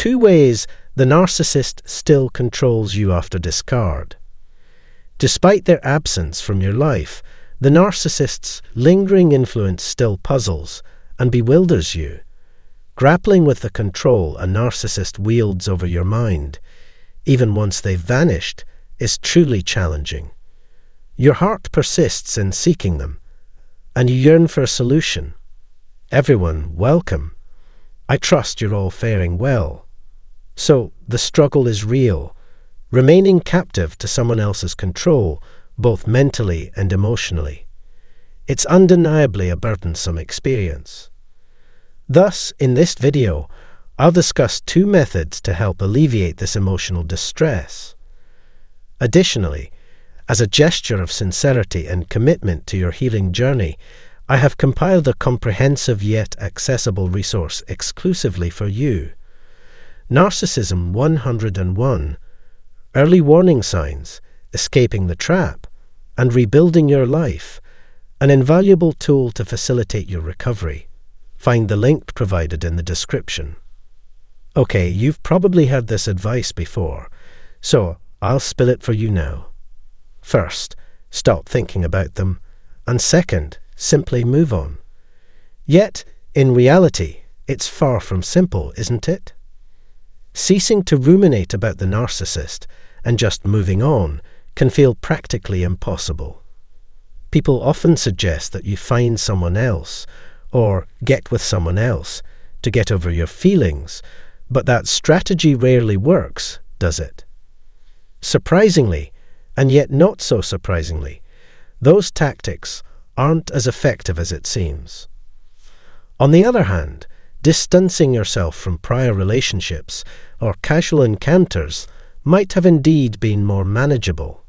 two ways the narcissist still controls you after discard. Despite their absence from your life, the narcissist's lingering influence still puzzles and bewilders you. Grappling with the control a narcissist wields over your mind, even once they've vanished, is truly challenging. Your heart persists in seeking them, and you yearn for a solution. Everyone, welcome. I trust you're all faring well. So, the struggle is real, remaining captive to someone else's control, both mentally and emotionally. It's undeniably a burdensome experience. Thus, in this video, I'll discuss two methods to help alleviate this emotional distress. Additionally, as a gesture of sincerity and commitment to your healing journey, I have compiled a comprehensive yet accessible resource exclusively for you. Narcissism 101, Early Warning Signs, Escaping the Trap, and Rebuilding Your Life, an invaluable tool to facilitate your recovery. Find the link provided in the description. Okay, you've probably heard this advice before, so I'll spill it for you now. First, stop thinking about them, and second, simply move on. Yet, in reality, it's far from simple, isn't it? Ceasing to ruminate about the narcissist and just moving on can feel practically impossible. People often suggest that you find someone else or get with someone else to get over your feelings, but that strategy rarely works, does it? Surprisingly, and yet not so surprisingly, those tactics aren't as effective as it seems. On the other hand, distancing yourself from prior relationships or casual encounters might have indeed been more manageable.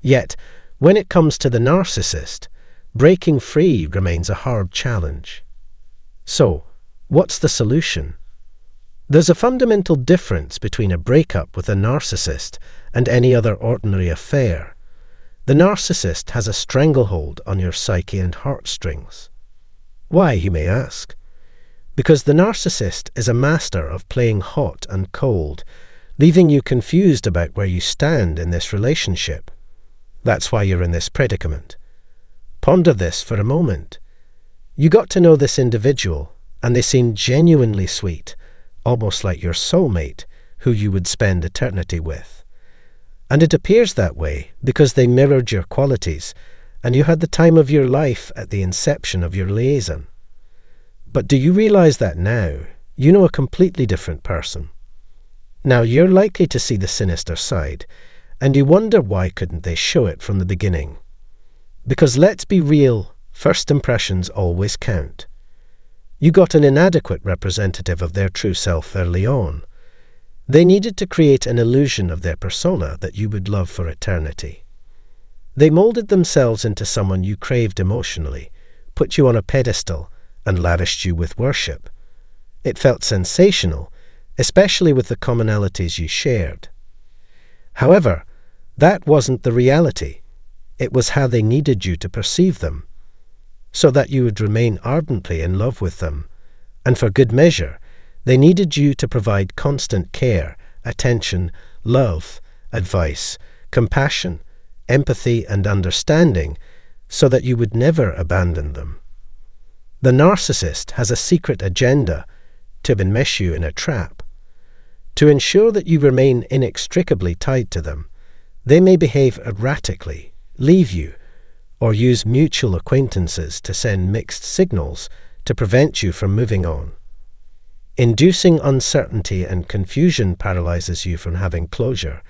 Yet, when it comes to the narcissist, breaking free remains a hard challenge. So, what's the solution? There's a fundamental difference between a breakup with a narcissist and any other ordinary affair. The narcissist has a stranglehold on your psyche and heartstrings. Why, you may ask? Because the narcissist is a master of playing hot and cold, leaving you confused about where you stand in this relationship. That's why you're in this predicament. Ponder this for a moment. You got to know this individual, and they seemed genuinely sweet, almost like your soulmate, who you would spend eternity with. And it appears that way because they mirrored your qualities, and you had the time of your life at the inception of your liaison. But do you realize that now you know a completely different person? Now you're likely to see the sinister side, and you wonder why couldn't they show it from the beginning? Because let's be real, first impressions always count. You got an inadequate representative of their true self early on. They needed to create an illusion of their persona that you would love for eternity. They molded themselves into someone you craved emotionally, put you on a pedestal, and lavished you with worship. It felt sensational, especially with the commonalities you shared. However, that wasn't the reality. It was how they needed you to perceive them, so that you would remain ardently in love with them, and for good measure, they needed you to provide constant care, attention, love, advice, compassion, empathy, and understanding, so that you would never abandon them. The narcissist has a secret agenda to enmesh you in a trap. To ensure that you remain inextricably tied to them, they may behave erratically, leave you, or use mutual acquaintances to send mixed signals to prevent you from moving on. Inducing uncertainty and confusion paralyzes you from having closure,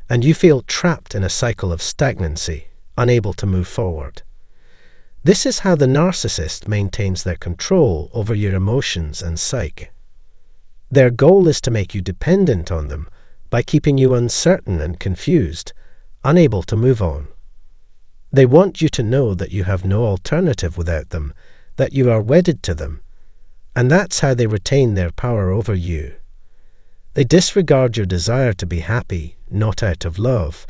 and you feel trapped in a cycle of stagnancy, unable to move forward. This is how the narcissist maintains their control over your emotions and psyche. Their goal is to make you dependent on them by keeping you uncertain and confused, unable to move on. They want you to know that you have no alternative without them, that you are wedded to them, and that's how they retain their power over you. They disregard your desire to be happy, not out of love,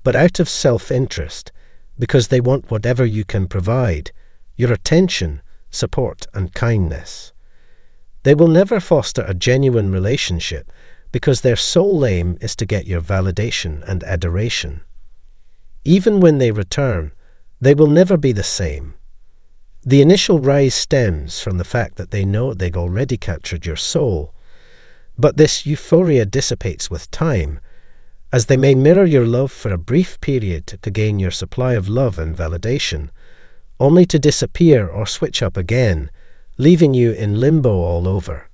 but out of self-interest, because they want whatever you can provide, your attention, support, and kindness. They will never foster a genuine relationship because their sole aim is to get your validation and adoration. Even when they return, they will never be the same. The initial rise stems from the fact that they know they've already captured your soul, but this euphoria dissipates with time, as they may mirror your love for a brief period to gain your supply of love and validation, only to disappear or switch up again, leaving you in limbo all over.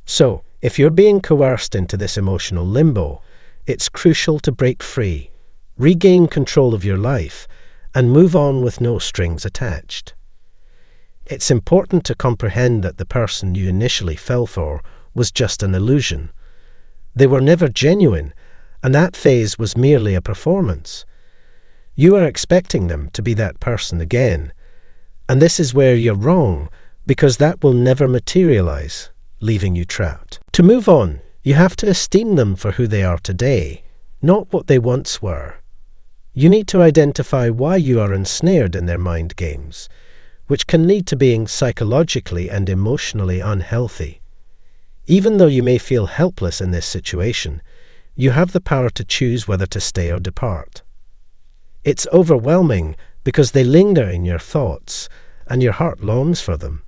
So, if you're being coerced into this emotional limbo, it's crucial to break free, regain control of your life, and move on with no strings attached. It's important to comprehend that the person you initially fell for was just an illusion. They were never genuine, and that phase was merely a performance. You are expecting them to be that person again, and this is where you're wrong, because that will never materialize, leaving you trapped. To move on, you have to esteem them for who they are today, not what they once were. You need to identify why you are ensnared in their mind games, which can lead to being psychologically and emotionally unhealthy. Even though you may feel helpless in this situation, you have the power to choose whether to stay or depart. It's overwhelming because they linger in your thoughts, and your heart longs for them.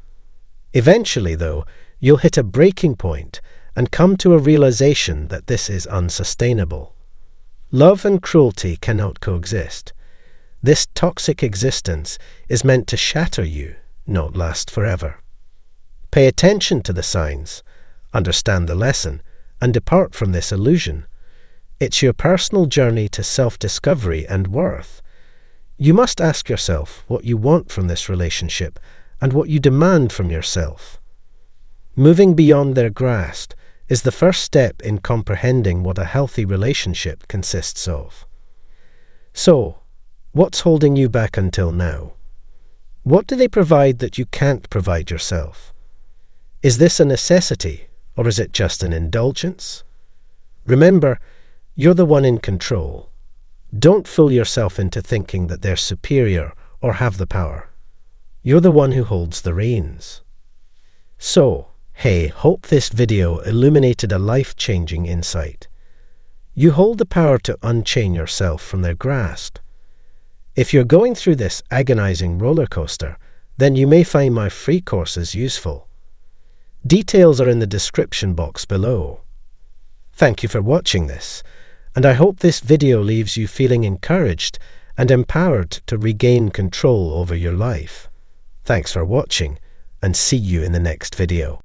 Eventually, though, you'll hit a breaking point and come to a realization that this is unsustainable. Love and cruelty cannot coexist. This toxic existence is meant to shatter you, not last forever. Pay attention to the signs, understand the lesson, and depart from this illusion. It's your personal journey to self-discovery and worth. You must ask yourself what you want from this relationship and what you demand from yourself. Moving beyond their grasp is the first step in comprehending what a healthy relationship consists of. So, what's holding you back until now? What do they provide that you can't provide yourself? Is this a necessity, or is it just an indulgence? Remember, you're the one in control. Don't fool yourself into thinking that they're superior or have the power. You're the one who holds the reins. So, hey, hope this video illuminated a life-changing insight. You hold the power to unchain yourself from their grasp. If you're going through this agonizing roller coaster, then you may find my free courses useful. Details are in the description box below. Thank you for watching this, and I hope this video leaves you feeling encouraged and empowered to regain control over your life. Thanks for watching, and see you in the next video.